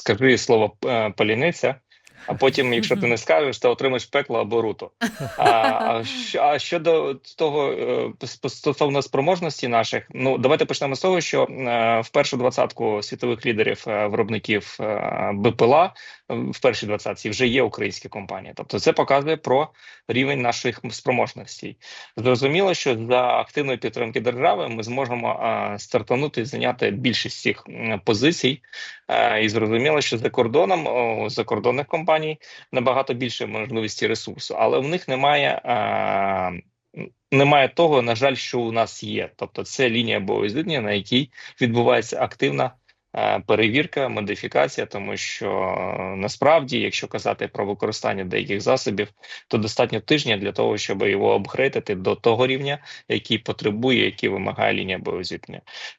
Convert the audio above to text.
скажи слово паляниця, а потім, якщо ти не скажеш, то отримаєш пекло або руту. А щодо того, стосовно спроможності наших, ну давайте почнемо з того, що в першу двадцятку світових лідерів виробників БПЛА в першій двадцятці вже є українські компанії. Тобто це показує про рівень наших спроможностей. Зрозуміло, що за активної підтримки держави ми зможемо стартанути і зайняти більшість цих позицій. І зрозуміло, що за кордоном у закордонних компаній набагато більше можливості ресурсу, але в них немає того, на жаль, що у нас є. Тобто це лінія боєзіткнення, на якій відбувається активна перевірка, модифікація, тому що насправді, якщо казати про використання деяких засобів, то достатньо тижня для того, щоб його апгрейдити до того рівня, який потребує, який вимагає лінія боєзіткнення.